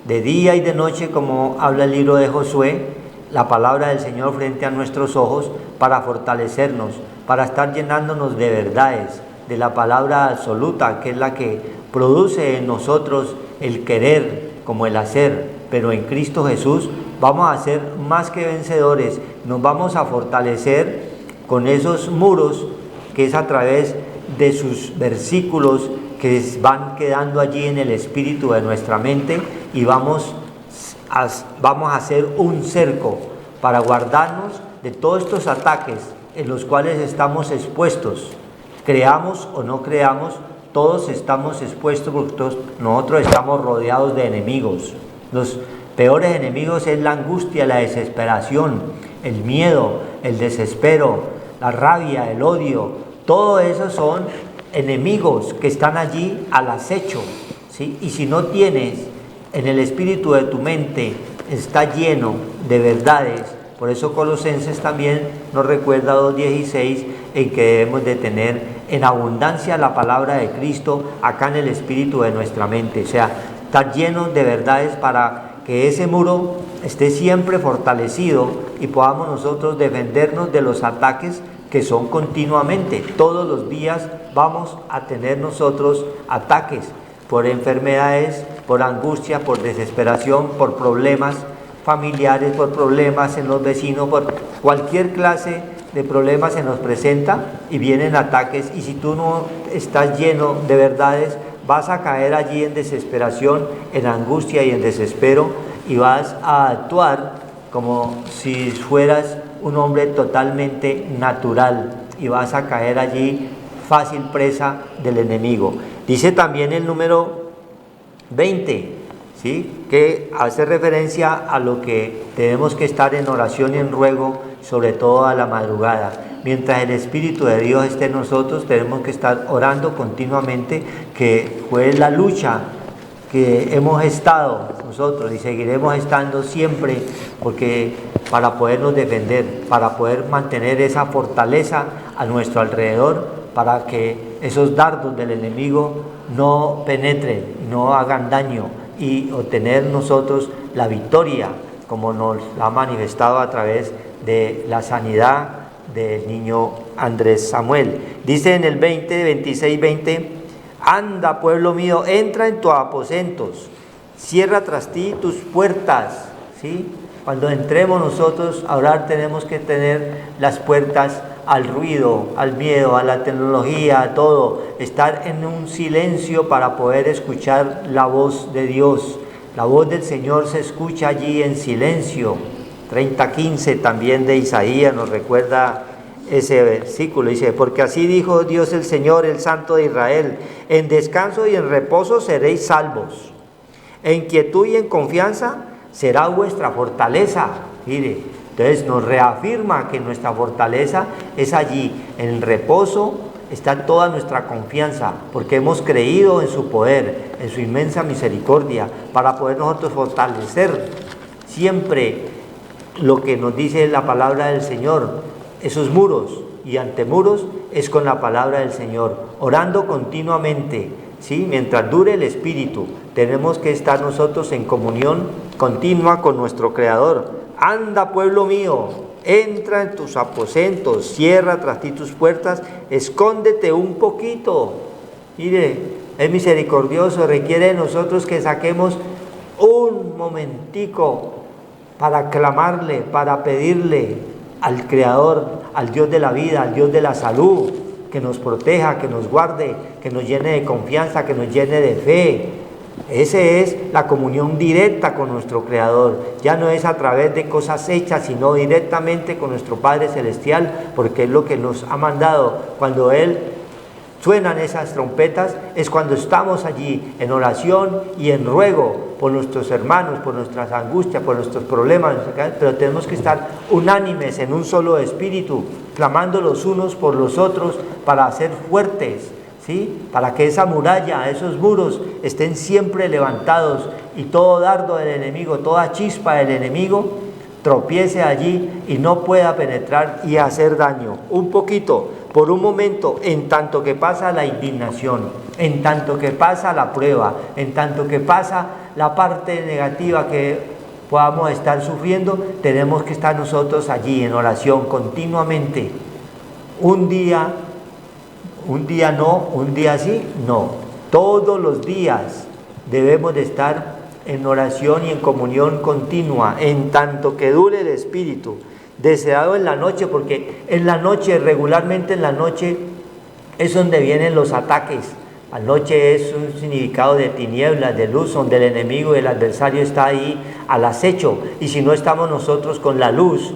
de día y de noche, como habla el libro de Josué, la palabra del Señor frente a nuestros ojos, para fortalecernos, para estar llenándonos de verdades, de la palabra absoluta, que es la que produce en nosotros el querer como el hacer, pero en Cristo Jesús vamos a ser más que vencedores, nos vamos a fortalecer con esos muros, que es a través de sus versículos que van quedando allí en el espíritu de nuestra mente y vamos a hacer un cerco para guardarnos de todos estos ataques en los cuales estamos expuestos. Creamos o no creamos, todos estamos expuestos porque nosotros estamos rodeados de enemigos. Los peores enemigos es la angustia, la desesperación, el miedo, el desespero, la rabia, el odio. Todo eso son enemigos que están allí al acecho, ¿sí? Y si no tienes en el espíritu de tu mente, está lleno de verdades. Por eso Colosenses también nos recuerda 2:16 en que debemos de tener en abundancia la palabra de Cristo acá en el espíritu de nuestra mente. O sea, estar lleno de verdades para que ese muro esté siempre fortalecido y podamos nosotros defendernos de los ataques que son continuamente. Todos los días vamos a tener nosotros ataques por enfermedades, por angustia, por desesperación, por problemas familiares, por problemas en los vecinos, por cualquier clase de problemas se nos presenta y vienen ataques, y si tú no estás lleno de verdades, vas a caer allí en desesperación, en angustia y en desespero, y vas a actuar como si fueras un hombre totalmente natural, y vas a caer allí fácil presa del enemigo. Dice también el número 20, ¿sí?, que hace referencia a lo que tenemos que estar en oración y en ruego, sobre todo a la madrugada. Mientras el Espíritu de Dios esté en nosotros, tenemos que estar orando continuamente, que fue la lucha que hemos estado nosotros y seguiremos estando siempre, porque para podernos defender, para poder mantener esa fortaleza a nuestro alrededor, para que esos dardos del enemigo no penetren, no hagan daño, y obtener nosotros la victoria, como nos ha manifestado a través de la sanidad del niño Andrés Samuel. Dice en el 26:20, anda, pueblo mío, entra en tus aposentos, cierra tras ti tus puertas, ¿sí? Cuando entremos nosotros a orar, tenemos que tener las puertas al ruido, al miedo, a la tecnología, a todo, estar en un silencio para poder escuchar la voz de Dios. La voz del Señor se escucha allí en silencio. 30:15 también de Isaías nos recuerda ese versículo. Dice, porque así dijo Dios el Señor, el Santo de Israel, en descanso y en reposo seréis salvos, en quietud y en confianza será vuestra fortaleza. Mire, entonces nos reafirma que nuestra fortaleza es allí, en el reposo está toda nuestra confianza, porque hemos creído en su poder, en su inmensa misericordia, para poder nosotros fortalecer siempre lo que nos dice la palabra del Señor, esos muros y antemuros es con la palabra del Señor, orando continuamente, ¿sí? Mientras dure el Espíritu, tenemos que estar nosotros en comunión continua con nuestro Creador. Anda, pueblo mío, entra en tus aposentos, cierra tras ti tus puertas, escóndete un poquito. Mire, es misericordioso, requiere de nosotros que saquemos un momentico para clamarle, para pedirle al Creador, al Dios de la vida, al Dios de la salud, que nos proteja, que nos guarde, que nos llene de confianza, que nos llene de fe. Esa es la comunión directa con nuestro Creador. Ya no es a través de cosas hechas, sino directamente con nuestro Padre Celestial, porque es lo que nos ha mandado. Cuando Él suenan esas trompetas, es cuando estamos allí en oración y en ruego por nuestros hermanos, por nuestras angustias, por nuestros problemas, pero tenemos que estar unánimes en un solo espíritu, clamando los unos por los otros para ser fuertes, ¿sí? Para que esa muralla, esos muros estén siempre levantados y todo dardo del enemigo, toda chispa del enemigo tropiece allí y no pueda penetrar y hacer daño. Un poquito, por un momento, en tanto que pasa la indignación, en tanto que pasa la prueba, en tanto que pasa la parte negativa que podamos estar sufriendo, tenemos que estar nosotros allí en oración continuamente. Un día no, un día sí, no. Todos los días debemos de estar en oración y en comunión continua, en tanto que dure el Espíritu, deseado en la noche, porque en la noche, regularmente en la noche, es donde vienen los ataques. La noche es un significado de tinieblas, de luz, donde el enemigo y el adversario está ahí al acecho. Y si no estamos nosotros con la luz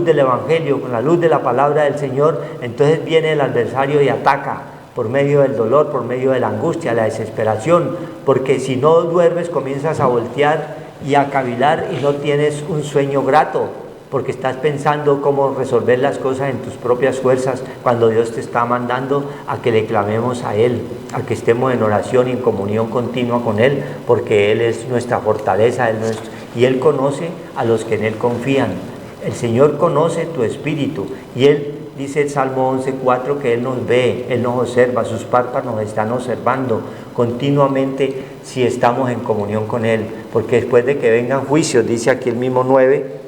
del Evangelio, con la luz de la palabra del Señor, entonces viene el adversario y ataca por medio del dolor, por medio de la angustia, la desesperación. Porque si no duermes, comienzas a voltear y a cavilar y no tienes un sueño grato, porque estás pensando cómo resolver las cosas en tus propias fuerzas, cuando Dios te está mandando a que le clamemos a Él, a que estemos en oración y en comunión continua con Él, porque Él es nuestra fortaleza, y Él conoce a los que en Él confían. El Señor conoce tu espíritu, y Él dice el Salmo 11:4 que Él nos ve, Él nos observa, sus párpados nos están observando continuamente si estamos en comunión con Él, porque después de que vengan juicios, dice aquí el mismo 9,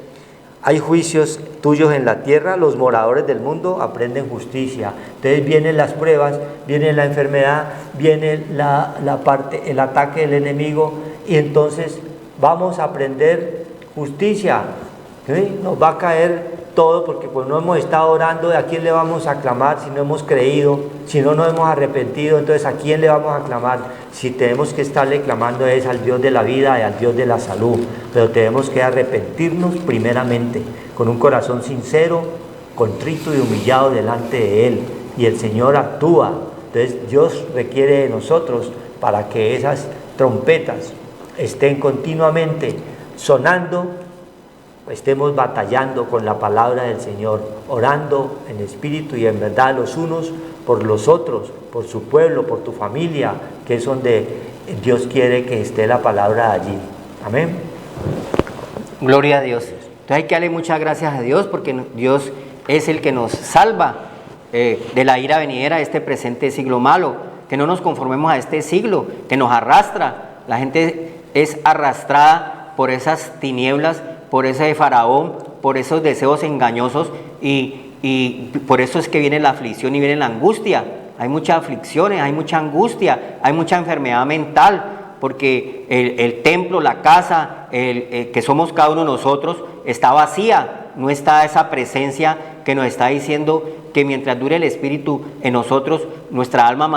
hay juicios tuyos en la tierra, los moradores del mundo aprenden justicia. Entonces vienen las pruebas, viene la enfermedad, viene el ataque del enemigo, y entonces vamos a aprender justicia. ¿Sí? Nos va a caer todo, porque pues no hemos estado orando. ¿A quién le vamos a clamar si no hemos creído? Si no nos hemos arrepentido, entonces ¿a quién le vamos a clamar? Si tenemos que estarle clamando es al Dios de la vida y al Dios de la salud, pero tenemos que arrepentirnos primeramente, con un corazón sincero, contrito y humillado delante de Él, y el Señor actúa. Entonces Dios requiere de nosotros para que esas trompetas estén continuamente sonando, estemos batallando con la palabra del Señor, orando en espíritu y en verdad los unos por los otros, por su pueblo, por tu familia, que es donde Dios quiere que esté la palabra allí. Amén. Gloria a Dios. Entonces hay que darle muchas gracias a Dios, porque Dios es el que nos salva de la ira venidera de este presente siglo malo, que no nos conformemos a este siglo, que nos arrastra. La gente es arrastrada por esas tinieblas, por ese faraón, por esos deseos engañosos, y por eso es que viene la aflicción y viene la angustia. Hay muchas aflicciones, hay mucha angustia, hay mucha enfermedad mental, porque el templo, la casa, que somos cada uno de nosotros, está vacía. No está esa presencia que nos está diciendo que mientras dure el Espíritu en nosotros, nuestra alma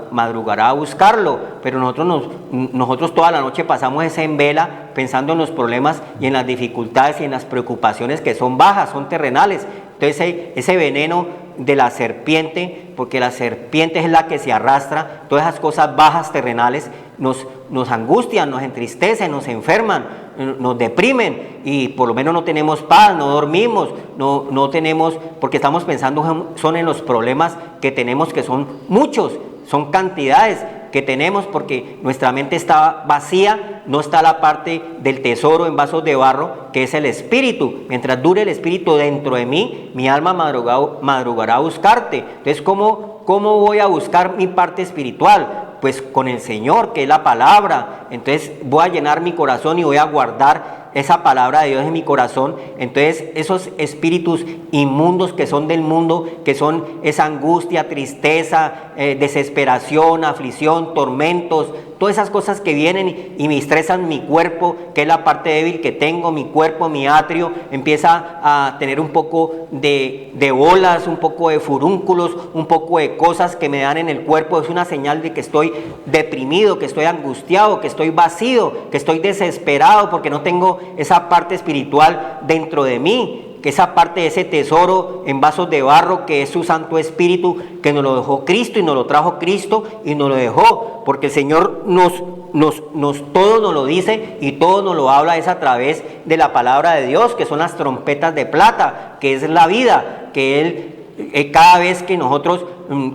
madrugará a buscarlo. Pero nosotros toda la noche pasamos esa en vela, pensando en los problemas y en las dificultades y en las preocupaciones que son bajas, son terrenales. Entonces ese veneno de la serpiente, porque la serpiente es la que se arrastra, todas esas cosas bajas terrenales nos angustian, nos entristecen, nos enferman, nos deprimen, y por lo menos no tenemos paz, no dormimos, no tenemos, porque estamos pensando son en los problemas que tenemos, que son muchos, son cantidades que tenemos, porque nuestra mente está vacía, no está la parte del tesoro en vasos de barro, que es el Espíritu. Mientras dure el Espíritu dentro de mí, mi alma madrugará a buscarte. Entonces, ¿cómo voy a buscar mi parte espiritual? Pues con el Señor, que es la palabra. Entonces voy a llenar mi corazón y voy a guardar esa palabra de Dios en mi corazón. Entonces esos espíritus inmundos que son del mundo, que son esa angustia, tristeza, desesperación, aflicción, tormentos, todas esas cosas que vienen y me estresan mi cuerpo, que es la parte débil que tengo, mi cuerpo, mi atrio, empieza a tener un poco de bolas, un poco de furúnculos, un poco de cosas que me dan en el cuerpo. Es una señal de que estoy deprimido, que estoy angustiado, que estoy vacío, que estoy desesperado, porque no tengo esa parte espiritual dentro de mí, que esa parte de ese tesoro en vasos de barro, que es su Santo Espíritu, que nos lo dejó Cristo y nos lo trajo Cristo y nos lo dejó, porque el Señor todo nos lo dice y todo nos lo habla, es a través de la palabra de Dios, que son las trompetas de plata, que es la vida, que Él, cada vez que nosotros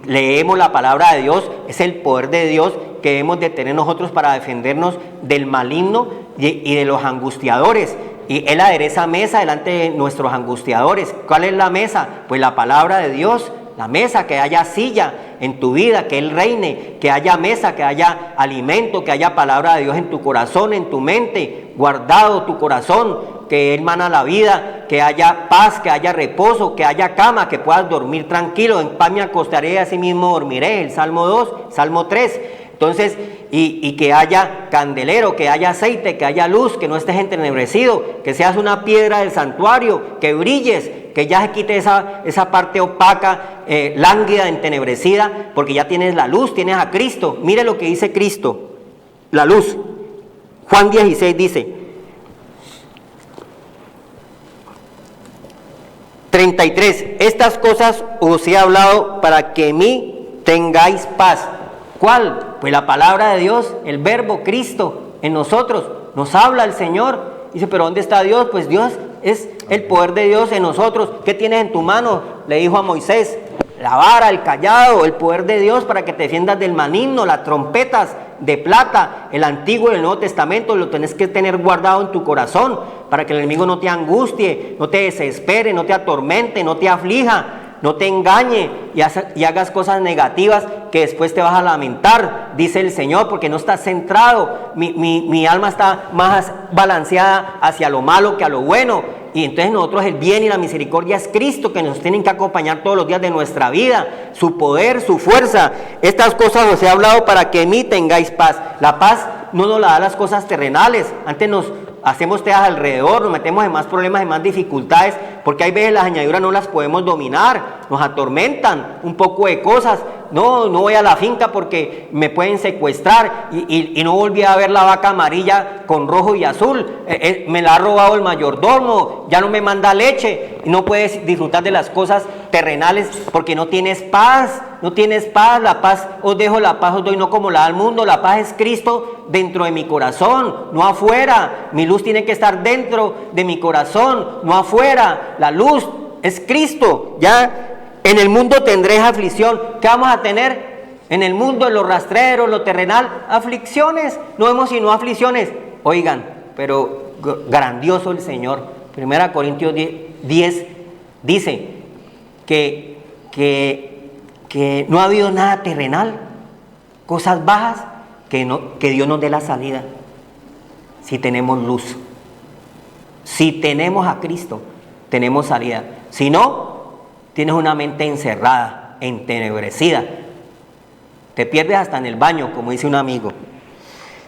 leemos la palabra de Dios, es el poder de Dios que debemos de tener nosotros para defendernos del maligno y de los angustiadores. Y Él adereza mesa delante de nuestros angustiadores. ¿Cuál es la mesa? Pues la palabra de Dios. La mesa, que haya silla en tu vida, que Él reine, que haya mesa, que haya alimento, que haya palabra de Dios en tu corazón, en tu mente, guardado tu corazón, que Él mana la vida, que haya paz, que haya reposo, que haya cama, que puedas dormir tranquilo. En paz me acostaré y así mismo dormiré. El Salmo 2, Salmo 3. Entonces, y que haya candelero, que haya aceite, que haya luz, que no estés entenebrecido, que seas una piedra del santuario, que brilles, que ya se quite esa parte opaca, lánguida, entenebrecida, porque ya tienes la luz, tienes a Cristo. Mire lo que dice Cristo, la luz. Juan 16 dice, 33, estas cosas os he hablado para que en mí tengáis paz. ¿Cuál? Pues la palabra de Dios, el verbo Cristo en nosotros. Nos habla el Señor. Dice, pero ¿dónde está Dios? Pues Dios es el poder de Dios en nosotros. ¿Qué tienes en tu mano? Le dijo a Moisés, la vara, el cayado, el poder de Dios para que te defiendas del maligno, las trompetas de plata, el Antiguo y el Nuevo Testamento, lo tenés que tener guardado en tu corazón para que el enemigo no te angustie, no te desespere, no te atormente, no te aflija, no te engañe y hagas cosas negativas que después te vas a lamentar, dice el Señor, porque no estás centrado. Mi alma está más balanceada hacia lo malo que a lo bueno. Y entonces nosotros el bien y la misericordia es Cristo, que nos tienen que acompañar todos los días de nuestra vida, su poder, su fuerza. Estas cosas os he hablado para que en mí tengáis paz. La paz no nos la da las cosas terrenales. Antes nos hacemos teas alrededor, nos metemos en más problemas, en más dificultades, porque hay veces las añadiduras no las podemos dominar, nos atormentan un poco de cosas. No voy a la finca porque me pueden secuestrar y no volví a ver la vaca amarilla con rojo y azul. Me la ha robado el mayordomo, ya no me manda leche. Y no puedes disfrutar de las cosas terrenales porque no tienes paz. No tienes paz. La paz os dejo, la paz os doy, no como la da el mundo. La paz es Cristo dentro de mi corazón, no afuera. Mi luz tiene que estar dentro de mi corazón, no afuera. La luz es Cristo, ya. En el mundo tendréis aflicción. ¿Qué vamos a tener? En el mundo, en lo rastrero, en lo terrenal, aflicciones. No vemos sino aflicciones. Oigan, pero grandioso el Señor. 1 Corintios 10 dice que no ha habido nada terrenal, cosas bajas, que Dios nos dé la salida. Si tenemos luz, si tenemos a Cristo, tenemos salida. Si no, tienes una mente encerrada, entenebrecida. Te pierdes hasta en el baño, como dice un amigo.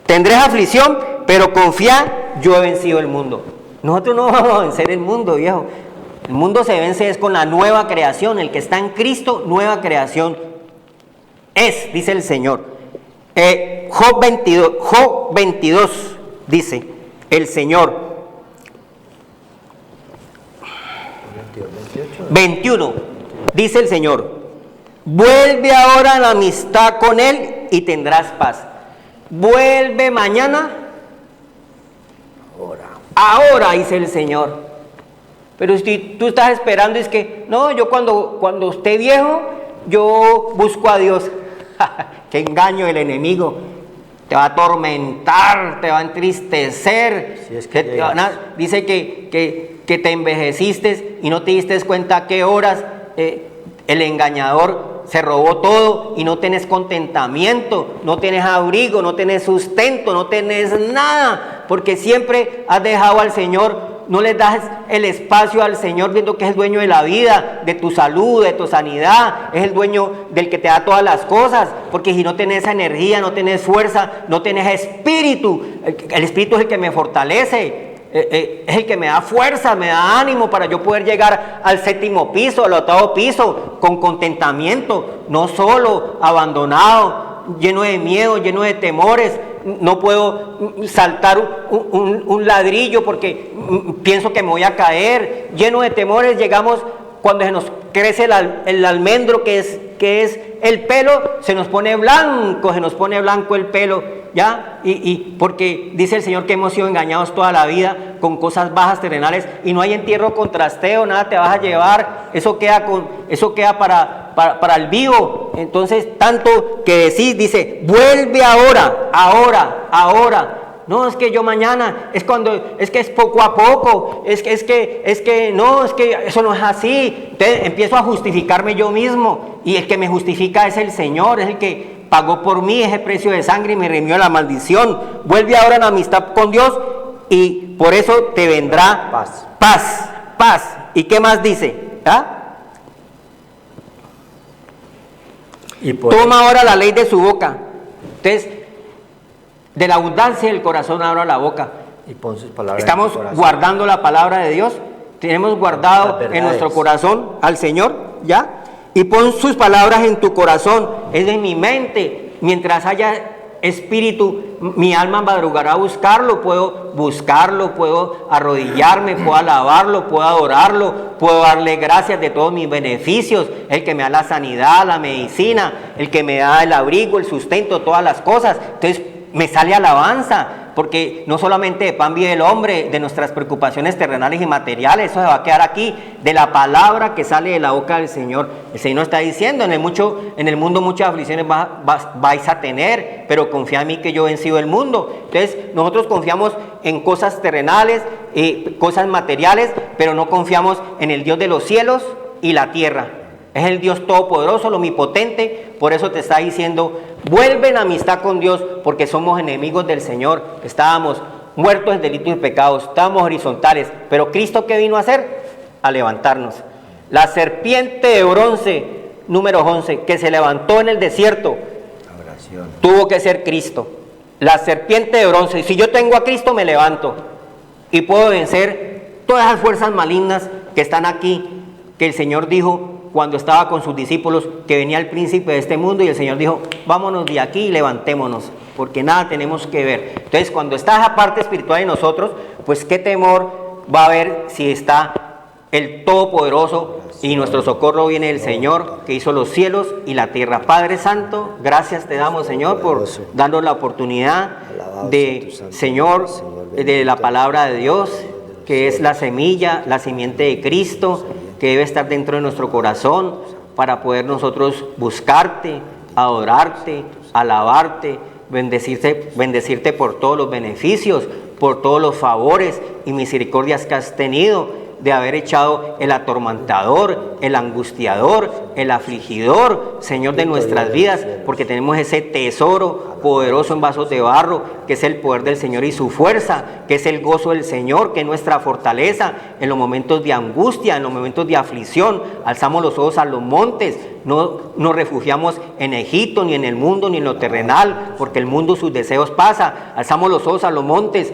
Tendréis aflicción, pero confiad, yo he vencido el mundo. Nosotros no vamos a vencer el mundo, viejo. El mundo se vence es con la nueva creación. El que está en Cristo, nueva creación es, dice el Señor. Job 22 dice el Señor. 21, dice el Señor, vuelve ahora a la amistad con Él y tendrás paz. Vuelve mañana, ahora dice el Señor. Pero si tú estás esperando, es que, no, yo cuando esté viejo, yo busco a Dios. Qué engaño el enemigo. Te va a atormentar, te va a entristecer. Si es que dice que te envejeciste y no te diste cuenta a qué horas el engañador se robó todo y no tenés contentamiento, no tenés abrigo, no tenés sustento, no tenés nada, porque siempre has dejado al Señor, no le das el espacio al Señor viendo que es el dueño de la vida, de tu salud, de tu sanidad, es el dueño del que te da todas las cosas, porque si no tenés esa energía, no tenés fuerza, no tenés espíritu, el espíritu es el que me fortalece. Es el que me da fuerza, me da ánimo para yo poder llegar al 7º piso, al 8º piso, con contentamiento, no solo, abandonado, lleno de miedo, lleno de temores. No puedo saltar un ladrillo porque pienso que me voy a caer, lleno de temores. Llegamos cuando se nos crece el almendro que es el pelo, se nos pone blanco el pelo. ¿Ya? Y porque dice el Señor que hemos sido engañados toda la vida con cosas bajas terrenales y no hay entierro con trasteo, nada te vas a llevar, eso queda para el vivo. Entonces, tanto que decís, dice, vuelve ahora. No, es que yo mañana, es que es poco a poco, es que eso no es así. Entonces empiezo a justificarme yo mismo y el que me justifica es el Señor, es el que pagó por mí ese precio de sangre y me redimió la maldición. Vuelve ahora en amistad con Dios y por eso te vendrá paz. ¿Y qué más dice? Toma ahora la ley de su boca. Entonces, de la abundancia del corazón abra la boca. Y pon sus palabras. Estamos guardando la palabra de Dios. tenemos guardado Las en nuestro verdades. corazón al Señor, ¿ya? Y pon sus palabras en tu corazón, es en mi mente, mientras haya espíritu, mi alma madrugará a buscarlo, puedo arrodillarme, puedo alabarlo, puedo adorarlo, puedo darle gracias de todos mis beneficios, el que me da la sanidad, la medicina, el que me da el abrigo, el sustento, todas las cosas. Entonces me sale alabanza, porque no solamente de pan vive el hombre, de nuestras preocupaciones terrenales y materiales, eso se va a quedar aquí, de la palabra que sale de la boca del Señor. El Señor está diciendo, en el mundo muchas aflicciones vais a tener, pero confía en mí que yo he vencido el mundo. Entonces nosotros confiamos en cosas terrenales, cosas materiales, pero no confiamos en el Dios de los cielos y la tierra. Es el Dios todopoderoso, el omnipotente. Por eso te está diciendo, vuelve en amistad con Dios, porque somos enemigos del Señor. Estábamos muertos en delitos y pecados, estábamos horizontales. Pero Cristo, ¿qué vino a hacer? A levantarnos. La serpiente de bronce, número 11, que se levantó en el desierto, Oración. tuvo que ser Cristo. La serpiente de bronce. Si yo tengo a Cristo, me levanto y puedo vencer todas esas fuerzas malignas que están aquí, que el Señor dijo cuando estaba con sus discípulos que venía el príncipe de este mundo, y el Señor dijo, vámonos de aquí y levantémonos, porque nada tenemos que ver. Entonces, cuando está esa parte espiritual en nosotros, pues qué temor va a haber si está el Todopoderoso, y nuestro socorro viene del Señor, que hizo los cielos y la tierra. Padre Santo, gracias te damos, Señor, por darnos la oportunidad de, Señor, de la palabra de Dios, que es la semilla, la simiente de Cristo, que debe estar dentro de nuestro corazón para poder nosotros buscarte, adorarte, alabarte, bendecirte por todos los beneficios, por todos los favores y misericordias que has tenido, de haber echado el atormentador, el angustiador, el afligidor, Señor, de nuestras vidas, porque tenemos ese tesoro poderoso en vasos de barro, que es el poder del Señor y su fuerza, que es el gozo del Señor, que es nuestra fortaleza en los momentos de angustia, en los momentos de aflicción. Alzamos los ojos a los montes, no nos refugiamos en Egipto, ni en el mundo, ni en lo terrenal, porque el mundo sus deseos pasa. Alzamos los ojos a los montes,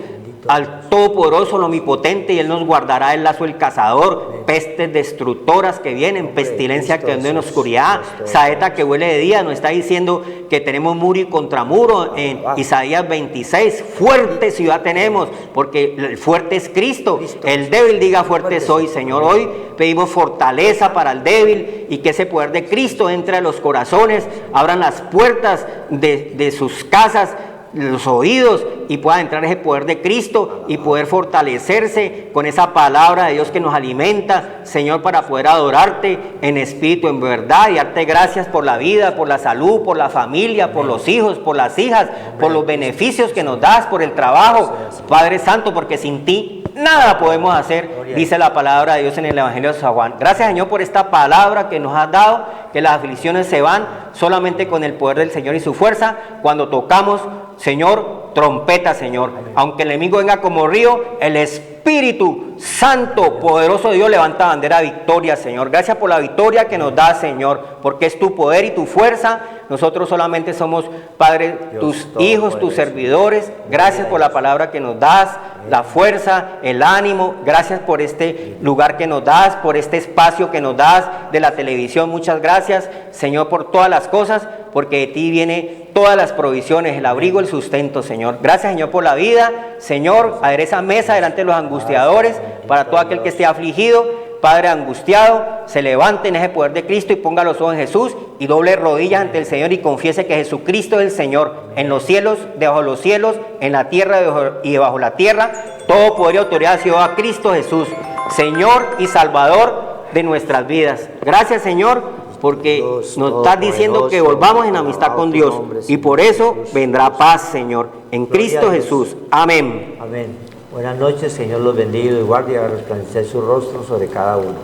al Todopoderoso, al Omnipotente, y Él nos guardará del lazo del cazador, pestes destructoras que vienen, pestilencia que anda en oscuridad, saeta que huele de día. Nos está diciendo que tenemos muro y contramuro en Isaías 26, fuerte ciudad tenemos, porque el fuerte es Cristo, el débil diga fuerte soy. Señor, hoy pedimos fortaleza para el débil, y que ese poder de Cristo entre a los corazones, abran las puertas de sus casas, los oídos, y pueda entrar ese poder de Cristo y poder fortalecerse con esa palabra de Dios que nos alimenta, Señor, para poder adorarte en espíritu, en verdad, y darte gracias por la vida, por la salud, por la familia, por los hijos, por las hijas, por los beneficios que nos das, por el trabajo, Padre Santo, porque sin ti nada podemos hacer, dice la palabra de Dios en el Evangelio de San Juan. Gracias, Señor, por esta palabra que nos has dado, que las aflicciones se van solamente con el poder del Señor y su fuerza, cuando tocamos, Señor, trompeta, Señor. Aunque el enemigo venga como río, el Espíritu Santo, poderoso de Dios, levanta bandera de victoria, Señor. Gracias por la victoria que nos das, Señor, porque es tu poder y tu fuerza. Nosotros solamente somos, Padre, tus hijos, tus servidores. Gracias por la palabra que nos das, la fuerza, el ánimo. Gracias por este lugar que nos das, por este espacio que nos das de la televisión. Muchas gracias, Señor, por todas las cosas, porque de ti viene todas las provisiones, el abrigo, el sustento, Señor. Gracias, Señor, por la vida. Señor, adereza mesa delante de los angustiadores, para todo aquel que esté afligido, Padre, angustiado, se levante en ese poder de Cristo y ponga los ojos en Jesús y doble rodillas ante el Señor y confiese que Jesucristo es el Señor, en los cielos, debajo de los cielos, en la tierra y debajo de la tierra. Todo poder y autoridad ha sido a Cristo Jesús, Señor y Salvador de nuestras vidas. Gracias, Señor, porque nos estás diciendo que volvamos en amistad con Dios, y por eso vendrá paz, Señor, en Cristo Jesús. Amén. Amén. Buenas noches, Señor los bendiga y guarde, y haga resplandecer su rostro sobre cada uno.